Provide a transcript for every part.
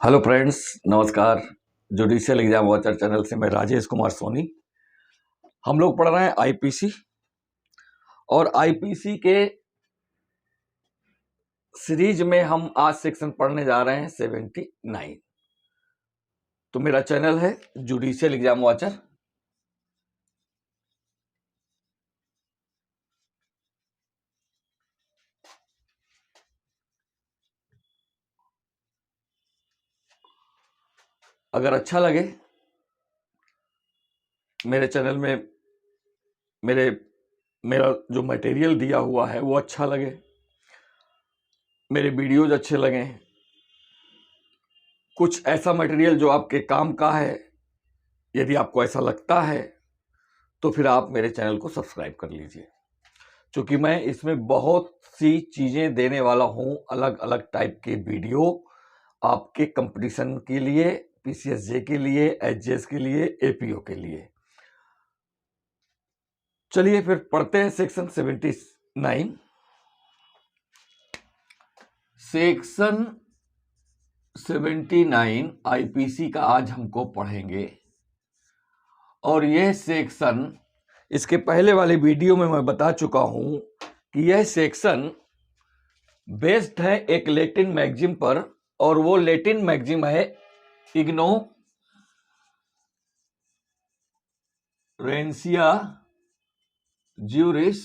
Hello friends, नमस्कार। Judicial exam watcher channel से मैं राजेश कुमार सोनी। हम लोग पढ़ रहे हैं आईपीसी और आईपीसी के सीरीज में हम आज सेक्शन पढ़ने जा रहे हैं 79। तो मेरा चैनल है जुडिशियल एग्जाम वॉचर। अगर अच्छा लगे मेरे चैनल में मेरा जो मटेरियल दिया हुआ है वो अच्छा लगे, मेरे वीडियोज अच्छे लगें, कुछ ऐसा मटेरियल जो आपके काम का है, यदि आपको ऐसा लगता है तो फिर आप मेरे चैनल को सब्सक्राइब कर लीजिए, क्योंकि मैं इसमें बहुत सी चीज़ें देने वाला हूं। अलग अलग टाइप के वीडियो आपके कंपटीशन के लिए, पीसीएसजे के लिए, एचजेएस के लिए, एपीओ के लिए। चलिए फिर पढ़ते हैं सेक्शन 79। सेक्शन 79 आईपीसी का आज हमको पढ़ेंगे और यह सेक्शन, इसके पहले वाले वीडियो में मैं बता चुका हूं कि यह सेक्शन बेस्ड है एक लैटिन मैगजीम पर, और वो लैटिन मैगजीम है इग्नोरेंसिया ज्यूरिस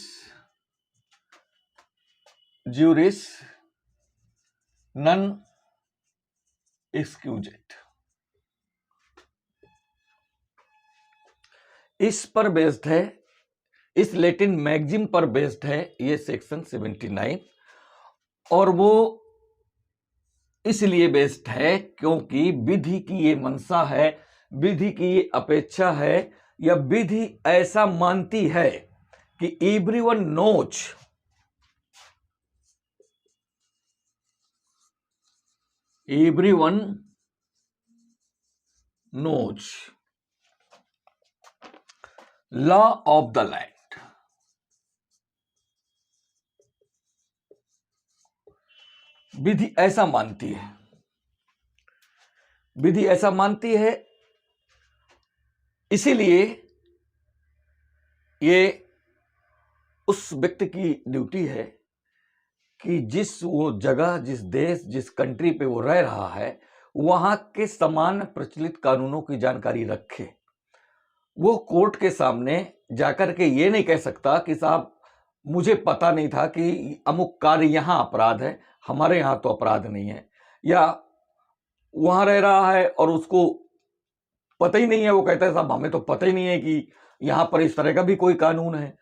नन एक्सक्यूजेट। इस पर बेस्ड है, इस लैटिन मैगजीम पर बेस्ड है ये सेक्शन 79। और वो इसलिए बेस्ड है क्योंकि विधि की ये मंशा है, विधि की ये अपेक्षा है, या विधि ऐसा मानती है कि everyone knows law of the land. विधि ऐसा मानती है, विधि ऐसा मानती है, इसीलिए ये उस व्यक्ति की ड्यूटी है कि जिस वो जगह, जिस देश, जिस कंट्री पे वो रह रहा है, वहां के समान प्रचलित कानूनों की जानकारी रखे। वो कोर्ट के सामने जाकर के ये नहीं कह सकता कि साहब मुझे पता नहीं था कि अमुक कार्य यहां अपराध है, हमारे यहां तो अपराध नहीं है, या वहां रह रहा है और उसको पता ही नहीं है, वो कहता है साहब हमें तो पता ही नहीं है कि यहां पर इस तरह का भी कोई कानून है।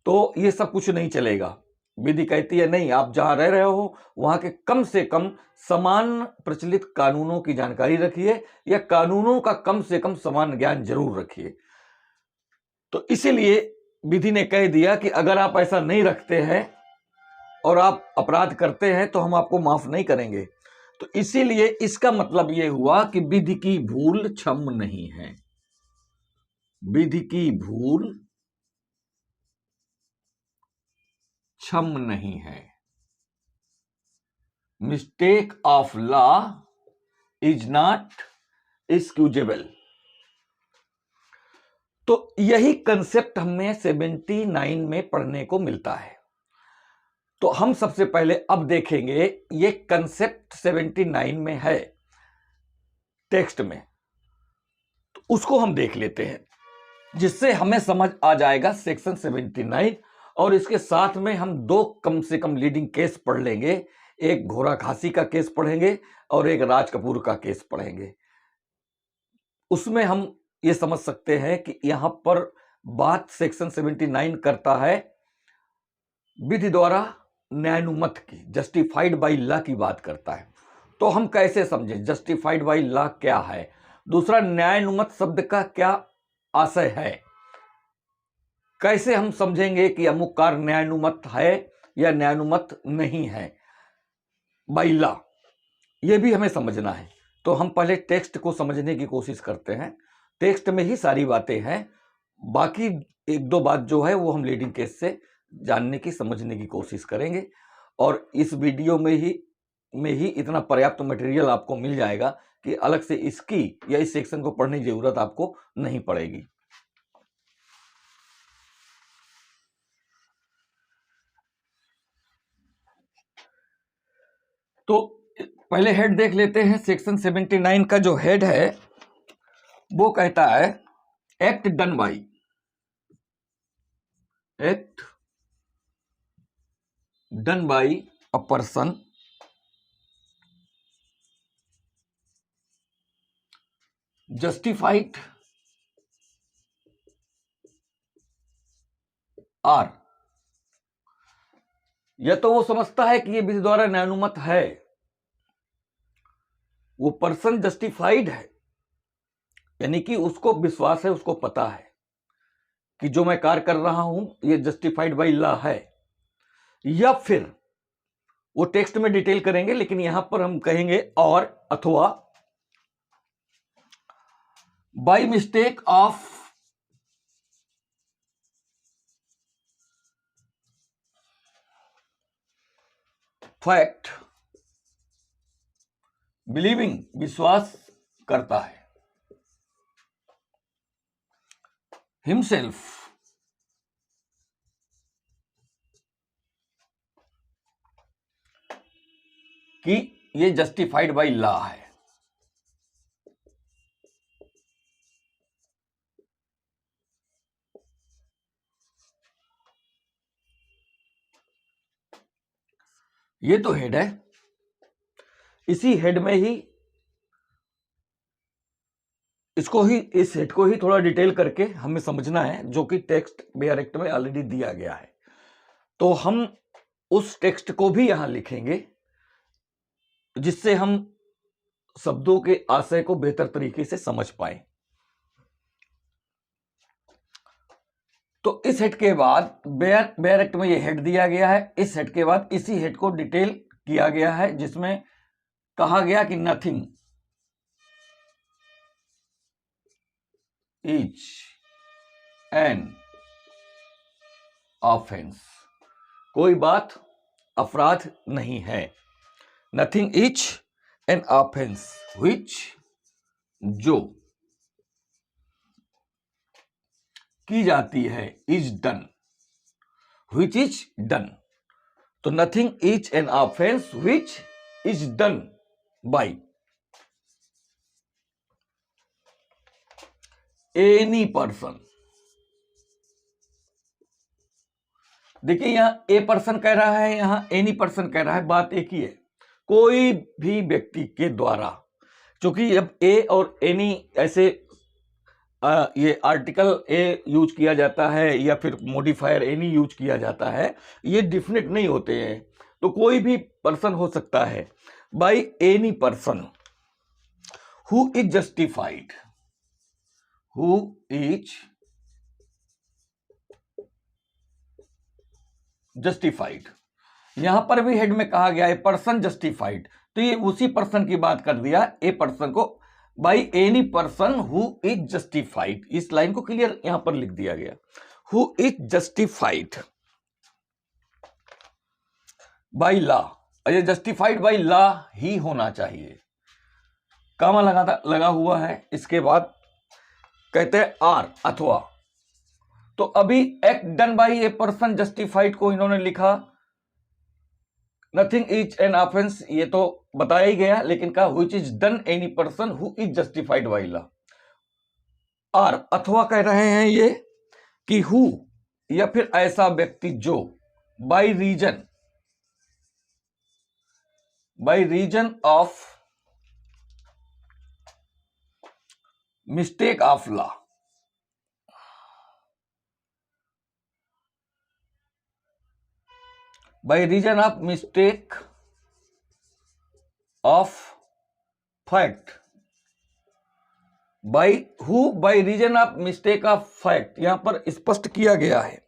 तो ये सब कुछ नहीं चलेगा। विधि कहती है नहीं, आप जहां रह रहे हो वहां के कम से कम समान प्रचलित कानूनों की जानकारी रखिए, या कानूनों का कम से कम समान ज्ञान जरूर रखिए। तो इसीलिए विधि ने कह दिया कि अगर आप ऐसा नहीं रखते हैं और आप अपराध करते हैं तो हम आपको माफ नहीं करेंगे। तो इसीलिए इसका मतलब यह हुआ कि विधि की भूल क्षम नहीं है। विधि की भूल क्षम नहीं है। Mistake of law is not excusable. तो यही कंसेप्ट हमें 79 में पढ़ने को मिलता है। तो हम सबसे पहले अब देखेंगे ये कंसेप्ट 79 में है टेक्स्ट में, तो उसको हम देख लेते हैं, जिससे हमें समझ आ जाएगा सेक्शन 79। और इसके साथ में हम दो कम से कम लीडिंग केस पढ़ लेंगे। एक घोड़ा खासी का केस पढ़ेंगे और एक राज कपूर का केस पढ़ेंगे। उसमें हम ये समझ सकते हैं कि यहां पर बात सेक्शन 79 करता है विधि द्वारा न्यायानुमत की, जस्टिफाइड बाय लॉ की बात करता है। तो हम कैसे समझें जस्टिफाइड बाय लॉ क्या है, दूसरा न्यायानुमत शब्द का क्या आशय है, कैसे हम समझेंगे कि अमुक कार्य न्यायानुमत है या न्यायानुमत नहीं है बाय लॉ, यह भी हमें समझना है। तो हम पहले टेक्स्ट को समझने की कोशिश करते हैं। टेक्स्ट में ही सारी बातें हैं, बाकी एक दो बात जो है वो हम लीडिंग केस से जानने की, समझने की कोशिश करेंगे। और इस वीडियो में ही में ही इतना पर्याप्त मटेरियल आपको मिल जाएगा कि अलग से इसकी या इस सेक्शन को पढ़ने की जरूरत आपको नहीं पड़ेगी। तो पहले हेड देख लेते हैं। सेक्शन 79 का जो हेड है वो कहता है act done by, act done by a person justified or, या तो वो समझता है कि ये विधि द्वारा न्यायानुमत है, वो पर्सन जस्टिफाइड है, यानी कि उसको विश्वास है, उसको पता है कि जो मैं कार्य कर रहा हूं ये जस्टिफाइड बाय लॉ है, या फिर वो टेक्स्ट में डिटेल करेंगे लेकिन यहां पर हम कहेंगे और अथवा by mistake of fact believing, विश्वास करता है, हिमसेल्फ कि ये जस्टिफाइड बाय लॉ है। ये तो हेड है। इसी हेड में ही इसको ही, इस हेड को ही थोड़ा डिटेल करके हमें समझना है, जो कि टेक्स्ट बेयर एक्ट में ऑलरेडी दिया गया है। तो हम उस टेक्स्ट को भी यहां लिखेंगे जिससे हम शब्दों के आशय को बेहतर तरीके से समझ पाए। तो इस हेड के बाद बेयर एक्ट में ये हेड दिया गया है। इस हेड के बाद इसी हेड को डिटेल किया गया है जिसमें कहा गया कि नथिंग इज एन ऑफेंस, कोई बात अपराध नहीं है। Nothing is an offence which, जो की जाती है, is done, which is done. तो nothing is an offence which is done by any person. देखिए यहां ए पर्सन कह रहा है, यहां एनी पर्सन कह रहा है, बात एक ही है, कोई भी व्यक्ति के द्वारा। क्योंकि अब ए और एनी ऐसे ये आर्टिकल ए यूज किया जाता है या फिर मॉडिफायर एनी यूज किया जाता है, ये डिफिनेट नहीं होते हैं। तो कोई भी पर्सन हो सकता है। Bye any person who is justified, who is justified. यहां पर भी हेड में कहा गया है पर्सन जस्टिफाइड, तो ये उसी पर्सन की बात कर दिया, ए पर्सन को, bye any person who is justified. इस लाइन को क्लियर यहां पर लिख दिया गया, who is justified by law. ये जस्टिफाइड बाय लॉ ही होना चाहिए, कामा लगा हुआ है। इसके बाद कहते हैं आर, अथवा। तो अभी act done by a person justified को इन्होंने लिखा, नथिंग इज एन ऑफेंस ये तो बताया ही गया, लेकिन कहा which is done any person who is justified by law. और अथवा कह रहे हैं ये कि हु, या फिर ऐसा व्यक्ति जो by reason of mistake of law, by reason of mistake of fact, by reason of mistake of fact, यहां पर स्पष्ट किया गया है,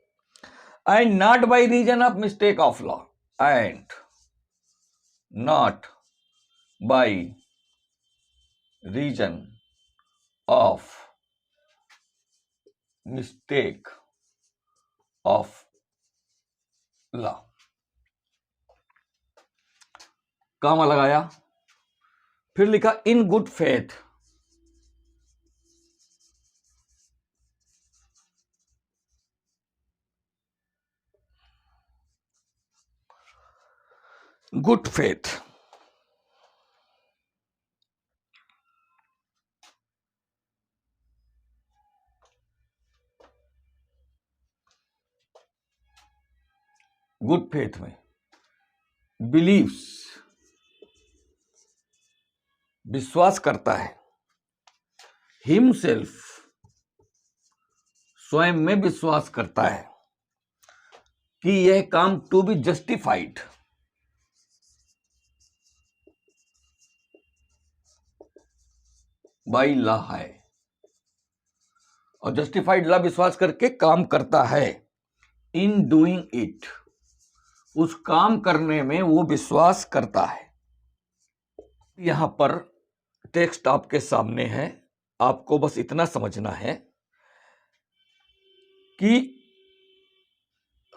and not by reason of mistake of law, and not by reason of mistake of law. Comma लगाया, फिर लिखा in good faith. Good faith, good faith में बिलीव्स, विश्वास करता है, हिमसेल्फ, स्वयं में विश्वास करता है कि यह काम to be justified by law है, और जस्टिफाइड लॉ विश्वास करके काम करता है। इन डूइंग इट, उस काम करने में वो विश्वास करता है। यहां पर टेक्स्ट आपके सामने है, आपको बस इतना समझना है कि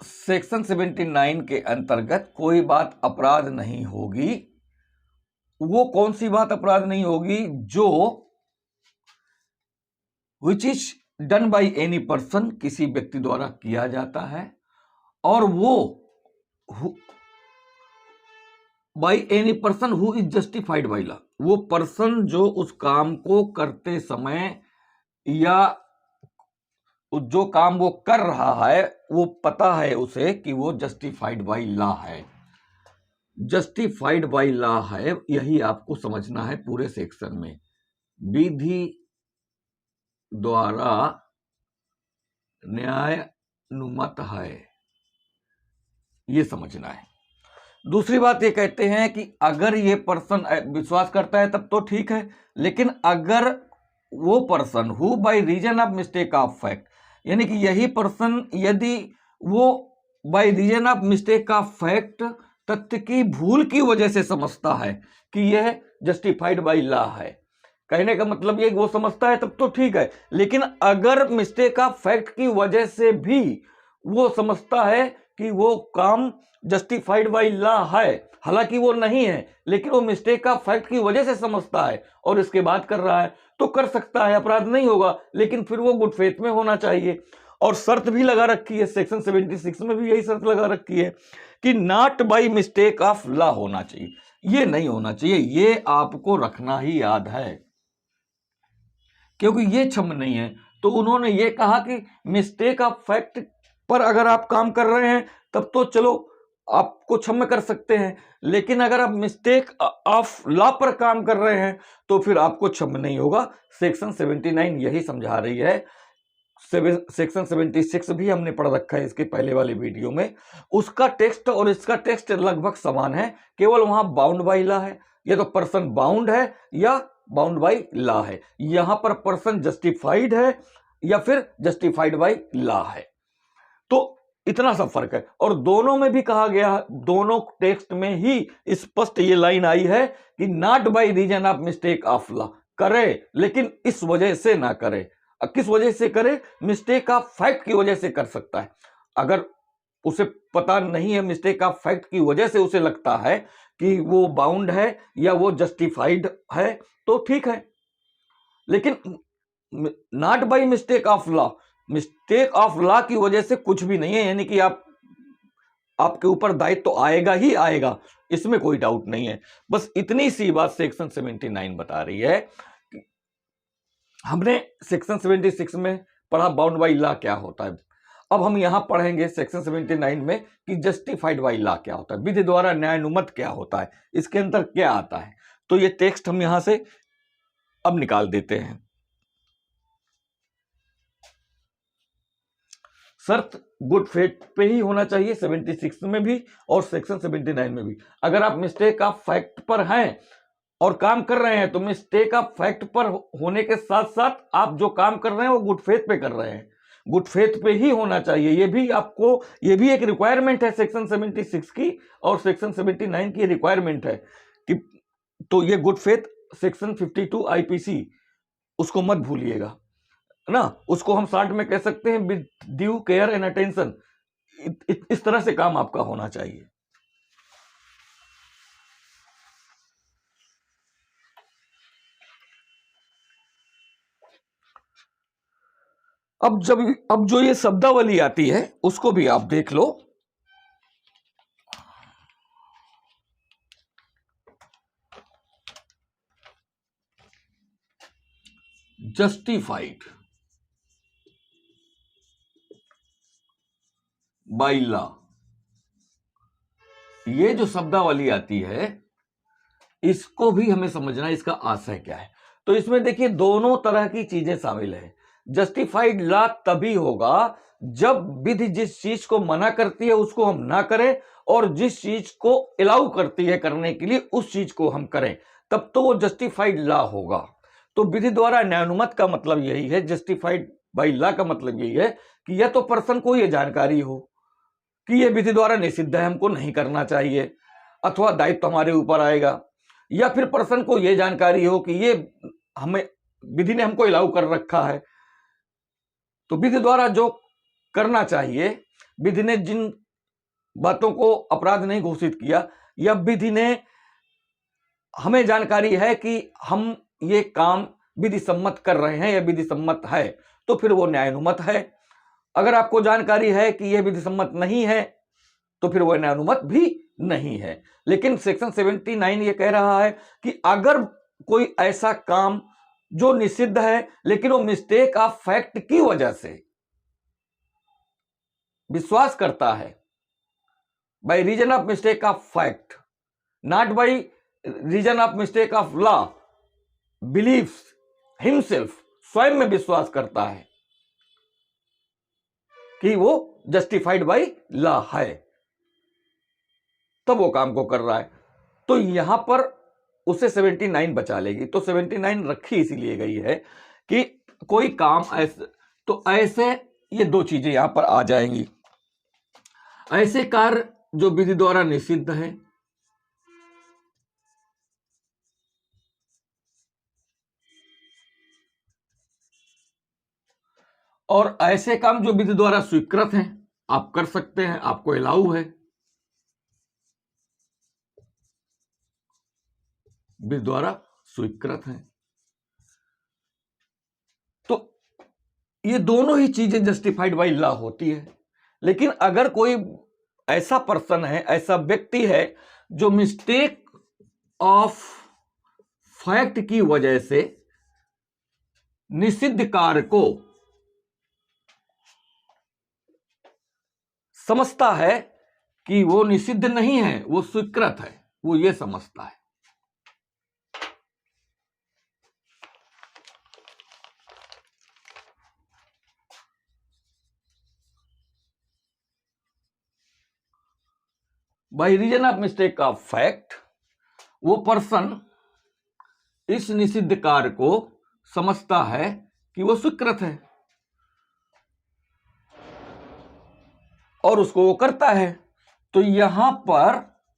सेक्शन 79 के अंतर्गत कोई बात अपराध नहीं होगी। वो कौन सी बात अपराध नहीं होगी? जो विच is done by any person, किसी व्यक्ति द्वारा किया जाता है, और वो by any person who is justified by law, वो पर्सन जो उस काम को करते समय या जो काम वो कर रहा है वो पता है उसे कि वो जस्टिफाइड बाई लॉ है। जस्टिफाइड बाई लॉ है, यही आपको समझना है पूरे सेक्शन में। विधि द्वारा न्यायानुमत है, ये समझना है। दूसरी बात ये कहते हैं कि अगर ये पर्सन विश्वास करता है तब तो ठीक है, लेकिन अगर वो person who by reason of mistake of fact, यानी कि यही पर्सन यदि वो by reason of mistake of fact, तथ्य की भूल की वजह से समझता है कि यह जस्टिफाइड बाय लॉ है, कहने का मतलब ये वो समझता है तब तो ठीक है। लेकिन अगर मिस्टेक ऑफ फैक्ट की वजह से भी वो समझता है कि वो काम जस्टिफाइड बाई लॉ है, हालांकि वो नहीं है, लेकिन वो मिस्टेक ऑफ फैक्ट की वजह से समझता है और इसके बाद कर रहा है, तो कर सकता है, अपराध नहीं होगा, लेकिन फिर वो गुड फेथ में होना चाहिए। और शर्त भी लगा रखी है, सेक्शन 76 में भी यही शर्त लगा रखी है कि not by mistake of law होना चाहिए। ये नहीं होना चाहिए, ये आपको रखना ही याद है, क्योंकि ये क्षम नहीं है। तो उन्होंने ये कहा कि मिस्टेक ऑफ फैक्ट पर अगर आप काम कर रहे हैं तब तो चलो आपको क्षम्य कर सकते हैं, लेकिन अगर आप मिस्टेक ऑफ लॉ पर काम कर रहे हैं तो फिर आपको क्षम्य नहीं होगा। सेक्शन 79 यही समझा रही है। सेक्शन 76 भी हमने पढ़ रखा है इसके पहले वाले वीडियो में, उसका टेक्स्ट और इसका टेक्स्ट लगभग समान है, केवल वहां बाउंड बाई लॉ है, या तो पर्सन बाउंड है या बाउंड बाई लॉ है। यहां पर पर्सन जस्टिफाइड है या फिर जस्टिफाइड बाई लॉ है, तो इतना सा फर्क है। और दोनों में भी कहा गया, दोनों टेक्स्ट में ही स्पष्ट ये लाइन आई है कि not by reason of mistake of law, करे लेकिन इस वजह से ना करे। किस वजह से करे? मिस्टेक ऑफ फैक्ट की वजह से कर सकता है। अगर उसे पता नहीं है, मिस्टेक ऑफ फैक्ट की वजह से उसे लगता है कि वो बाउंड है या वो जस्टिफाइड है तो ठीक है, लेकिन not by mistake of law, mistake of law की वजह से कुछ भी नहीं है, यानी कि आपके ऊपर दायित्व तो आएगा ही आएगा, इसमें कोई डाउट नहीं है। बस इतनी सी बात सेक्शन 79 बता रही है। हमने सेक्शन 76 में पढ़ा बाउंड बाई लॉ क्या होता है, अब हम यहां पढ़ेंगे सेक्शन 79 में कि जस्टिफाइड बाई लॉ क्या होता है, विधि द्वारा न्यायानुमत क्या होता है, इसके अंदर क्या आता है। तो ये टेक्स्ट हम यहां से अब निकाल देते हैं। शर्त गुड फेथ पे ही होना चाहिए 76 में भी और सेक्शन 79 में भी। अगर आप मिस्टेक ऑफ फैक्ट पर हैं और काम कर रहे हैं तो मिस्टेक ऑफ फैक्ट पर होने के साथ साथ आप जो काम कर रहे हैं वो गुड फेथ पे कर रहे हैं, गुड फेथ पे ही होना चाहिए। ये भी आपको, ये भी एक रिक्वायरमेंट है सेक्शन 76 की और सेक्शन 79 की रिक्वायरमेंट है कि, तो ये गुड फेथ सेक्शन 52 आईपीसी, उसको मत भूलिएगा ना, उसको हम शॉर्ट में कह सकते हैं with due care and attention. इस तरह से काम आपका होना चाहिए। अब जो ये शब्दावली आती है उसको भी आप देख लो। जस्टिफाइड बाय लॉ, ये जो शब्दावली आती है इसको भी हमें समझना है, इसका आशय क्या है। तो इसमें देखिए दोनों तरह की चीजें शामिल है। जस्टिफाइड लॉ तभी होगा जब विधि जिस चीज को मना करती है उसको हम ना करें, और जिस चीज को अलाउ करती है करने के लिए उस चीज को हम करें, तब तो वो जस्टिफाइड लॉ होगा। तो विधि द्वारा न्यायानुमत का मतलब यही है, जस्टिफाइड बाय लॉ का मतलब यही है कि यह तो पर्सन को यह जानकारी हो कि यह विधि द्वारा निषिद्ध है, हमको नहीं करना चाहिए, अथवा दायित्व हमारे ऊपर आएगा, या फिर पर्सन को यह जानकारी हो कि ये हमें विधि ने हमको अलाउ कर रखा है। तो विधि द्वारा जो करना चाहिए, विधि ने जिन बातों को अपराध नहीं घोषित किया, या विधि ने हमें जानकारी है कि हम ये काम विधि सम्मत कर रहे हैं या विधि सम्मत है, तो फिर वो न्यायानुमत है। अगर आपको जानकारी है कि यह विधि सम्मत नहीं है तो फिर वह न्यायानुमत भी नहीं है। लेकिन सेक्शन 79 ये कह रहा है कि अगर कोई ऐसा काम जो निषिद्ध है लेकिन वो मिस्टेक ऑफ फैक्ट की वजह से विश्वास करता है, by reason of mistake of fact, not by reason of mistake of law, believes himself, स्वयं में विश्वास करता है कि वो जस्टिफाइड बाय लॉ है, तब वो काम को कर रहा है, तो यहां पर उसे 79 बचा लेगी। तो 79 रखी इसीलिए गई है कि कोई काम ऐसे, तो ऐसे ये दो चीजें यहां पर आ जाएंगी। ऐसे कार्य जो विधि द्वारा निषिद्ध है, और ऐसे काम जो विधि द्वारा स्वीकृत हैं, आप कर सकते हैं, आपको अलाउ है, विधि द्वारा स्वीकृत हैं। तो ये दोनों ही चीजें जस्टिफाइड बाय लॉ होती है। लेकिन अगर कोई ऐसा पर्सन है, ऐसा व्यक्ति है जो मिस्टेक ऑफ फैक्ट की वजह से निषिद्ध कार्य को समझता है कि वो निषिद्ध नहीं है, वो स्वीकृत है, वो ये समझता है, by reason of mistake of fact, वो पर्सन इस निषिद्ध कार्य को समझता है कि वो स्वीकृत है और उसको वो करता है। तो यहां पर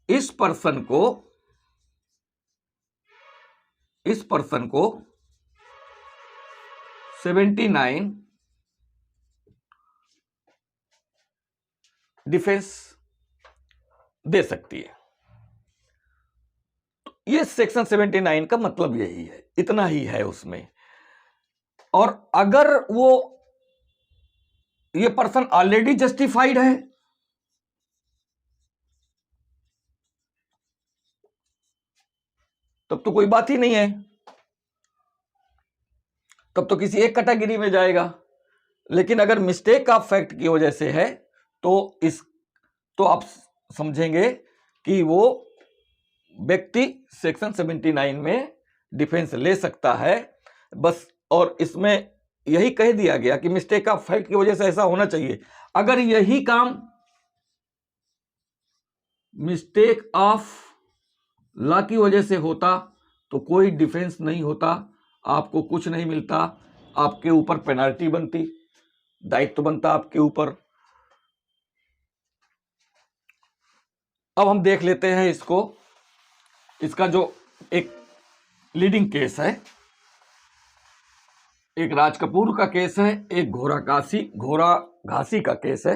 इस पर्सन को 79 डिफेंस दे सकती है। तो ये सेक्शन 79 का मतलब यही है, इतना ही है उसमें। और अगर वो ये पर्सन ऑलरेडी जस्टिफाइड है, तब तो कोई बात ही नहीं है, तब तो किसी एक कैटेगरी में जाएगा। लेकिन अगर मिस्टेक ऑफ फैक्ट की वजह से है तो आप समझेंगे कि वो व्यक्ति सेक्शन 79 में डिफेंस ले सकता है बस। और इसमें यही कह दिया गया कि मिस्टेक ऑफ फैक्ट की वजह से ऐसा होना चाहिए। अगर यही काम मिस्टेक ऑफ लॉ की वजह से होता तो कोई डिफेंस नहीं होता, आपको कुछ नहीं मिलता, आपके ऊपर पेनल्टी बनती, दायित्व बनता आपके ऊपर। अब हम देख लेते हैं इसका जो एक लीडिंग केस है, एक राज कपूर का केस है, एक घोड़ा घासी का केस है,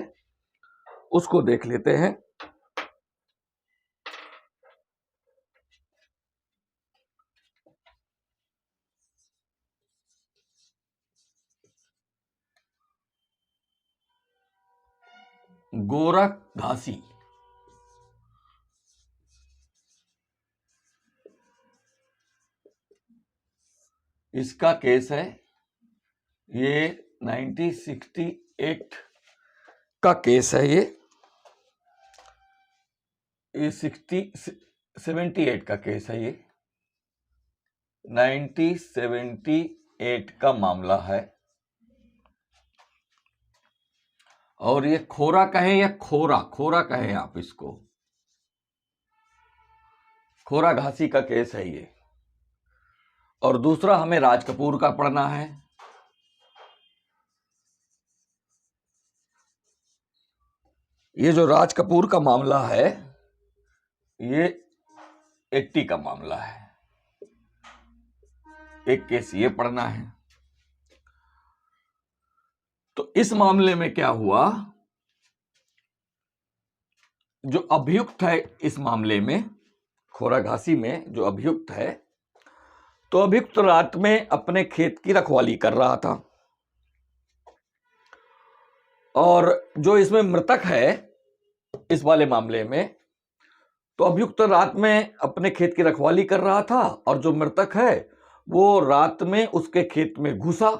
उसको देख लेते हैं। गोरखघासी। इसका केस है, ये 1968 का केस है। ये 78 का केस है। ये 1978 का मामला है। और ये खोरा कहें या खोरा, खोरा कहें आप इसको, खोरा घासी का केस है ये। और दूसरा हमें राज कपूर का पढ़ना है। ये जो राज कपूर का मामला है, ये 80 का मामला है। एक केस ये पढ़ना है। तो इस मामले में क्या हुआ, जो अभियुक्त है इस मामले में, खोरा घासी में जो अभियुक्त है, तो अभियुक्त रात में अपने खेत की रखवाली कर रहा था। और जो इसमें मृतक है इस वाले मामले में, तो अभियुक्त रात में अपने खेत की रखवाली कर रहा था, और जो मृतक है वो रात में उसके खेत में घुसा।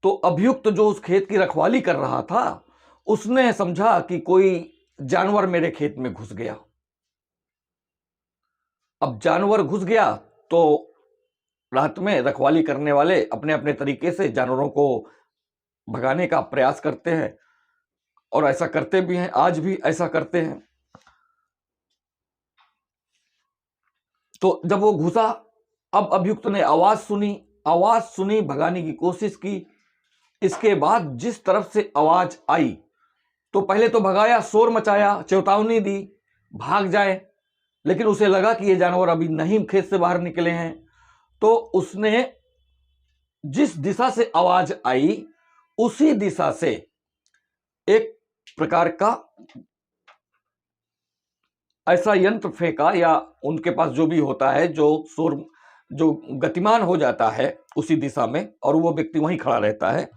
तो अभियुक्त जो उस खेत की रखवाली कर रहा था, उसने समझा कि कोई जानवर मेरे खेत में घुस गया। अब जानवर घुस गया तो रात में रखवाली करने वाले अपने अपने तरीके से जानवरों को भगाने का प्रयास करते हैं, और ऐसा करते भी हैं, आज भी ऐसा करते हैं। तो जब वो घुसा, अब अभियुक्त ने आवाज सुनी, भगाने की कोशिश की। इसके बाद जिस तरफ से आवाज आई, तो पहले तो भगाया, शोर मचाया, चेतावनी दी भाग जाए, लेकिन उसे लगा कि ये जानवर अभी नहीं खेत से बाहर निकले हैं। तो उसने जिस दिशा से आवाज आई, उसी दिशा से एक प्रकार का ऐसा यंत्र फेंका, या उनके पास जो भी होता है, जो गतिमान हो जाता है उसी दिशा में, और वो व्यक्ति वहीं खड़ा रहता है।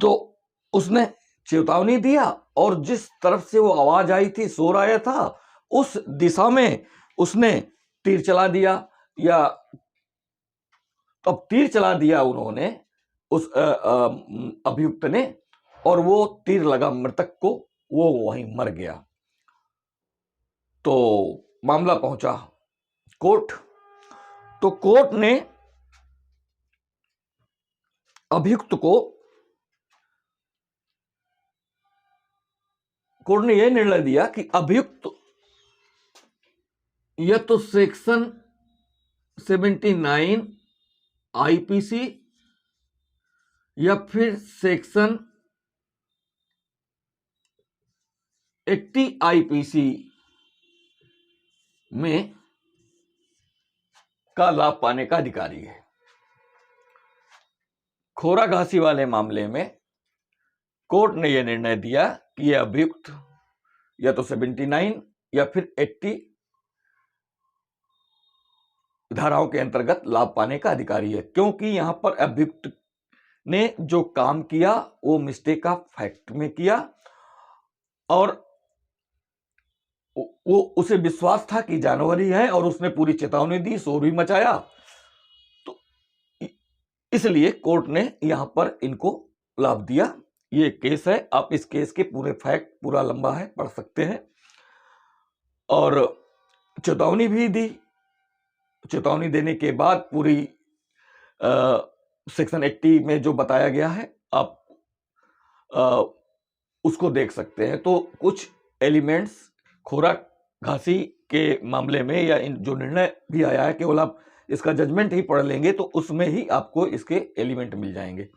तो उसने चेतावनी दिया, और जिस तरफ से वो आवाज आई थी, शोर आया था, उस दिशा में उसने तीर चला दिया। या तब तीर चला दिया उन्होंने, उस अभियुक्त ने, और वो तीर लगा मृतक को, वो वहीं मर गया। तो मामला पहुंचा कोर्ट। तो कोर्ट ने अभियुक्त को, कोर्ट ने यह निर्णय दिया कि अभियुक्त या तो सेक्शन 79 आईपीसी या फिर सेक्शन 80 आईपीसी में का लाभ पाने का अधिकारी है। खोरा घासी वाले मामले में कोर्ट ने यह निर्णय दिया कि यह अभियुक्त या तो 79 या फिर 80 धाराओं के अंतर्गत लाभ पाने का अधिकारी है, क्योंकि यहां पर अभियुक्त ने जो काम किया वो मिस्टेक ऑफ फैक्ट में किया, और वो उसे विश्वास था कि जानवर ही है, और उसने पूरी चेतावनी दी, शोर भी मचाया। तो इसलिए कोर्ट ने यहां पर इनको लाभ दिया। ये केस है, आप इस केस के पूरे फैक्ट, पूरा लंबा है, पढ़ सकते हैं। और चेतावनी भी दी। चेतावनी देने के बाद पूरी सेक्शन 80 में जो बताया गया है, आप उसको देख सकते हैं। तो कुछ एलिमेंट्स खोरा घासी के मामले में, या जो निर्णय भी आया है, केवल आप इसका जजमेंट ही पढ़ लेंगे तो उसमें ही आपको इसके एलिमेंट मिल जाएंगे।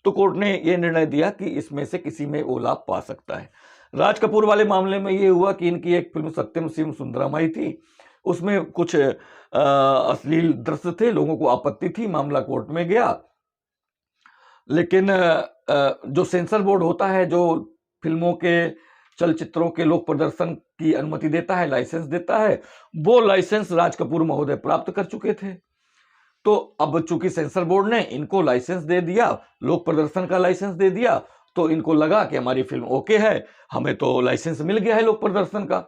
तो कोर्ट ने यह निर्णय दिया कि इसमें से किसी में वो लाभ पा सकता है। राज कपूर वाले मामले में ये हुआ कि इनकी एक फिल्म सत्यम शिवम सुंदरम आई थी, उसमें कुछ अश्लील दृश्य थे, लोगों को आपत्ति थी, मामला कोर्ट में गया। लेकिन जो सेंसर बोर्ड होता है, जो फिल्मों के, चलचित्रों के लोक प्रदर्शन की अनुमति देता है, लाइसेंस देता है, वो लाइसेंस राज कपूर महोदय प्राप्त कर चुके थे। तो अब चूंकि सेंसर बोर्ड ने इनको लाइसेंस दे दिया, लोक प्रदर्शन का लाइसेंस दे दिया, तो इनको लगा कि हमारी फिल्म ओके है, हमें तो लाइसेंस मिल गया है लोक प्रदर्शन का।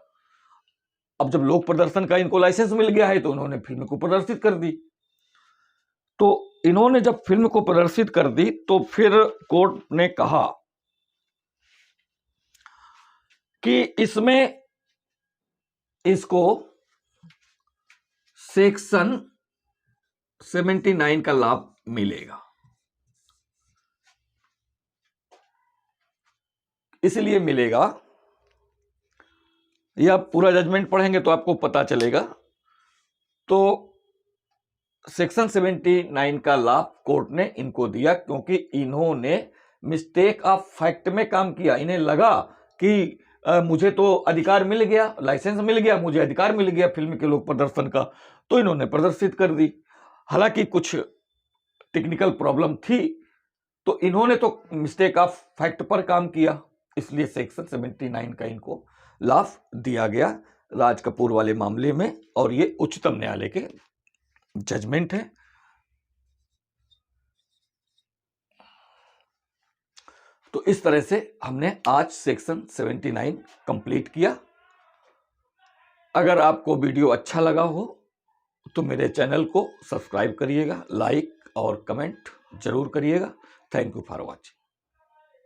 अब जब लोक प्रदर्शन का इनको लाइसेंस मिल गया है तो उन्होंने फिल्म को प्रदर्शित कर दी। तो इन्होंने जब फिल्म को प्रदर्शित कर दी तो फिर कोर्ट ने कहा कि इसमें इसको सेक्शन 79 का लाभ मिलेगा। इसलिए मिलेगा, यह आप पूरा जजमेंट पढ़ेंगे तो आपको पता चलेगा। तो सेक्शन 79 का लाभ कोर्ट ने इनको दिया क्योंकि इन्होंने मिस्टेक ऑफ फैक्ट में काम किया। इन्हें लगा कि मुझे तो अधिकार मिल गया, लाइसेंस मिल गया, मुझे अधिकार मिल गया फिल्म के लोक प्रदर्शन का, तो इन्होंने प्रदर्शित कर दी। हालांकि कुछ टेक्निकल प्रॉब्लम थी, तो इन्होंने तो मिस्टेक ऑफ फैक्ट पर काम किया, इसलिए सेक्शन 79 का इनको लाभ दिया गया राज कपूर वाले मामले में। और ये उच्चतम न्यायालय के जजमेंट है। तो इस तरह से हमने आज सेक्शन 79 कंप्लीट किया। अगर आपको वीडियो अच्छा लगा हो तो मेरे चैनल को सब्सक्राइब करिएगा, लाइक और कमेंट जरूर करिएगा। Thank you for watching.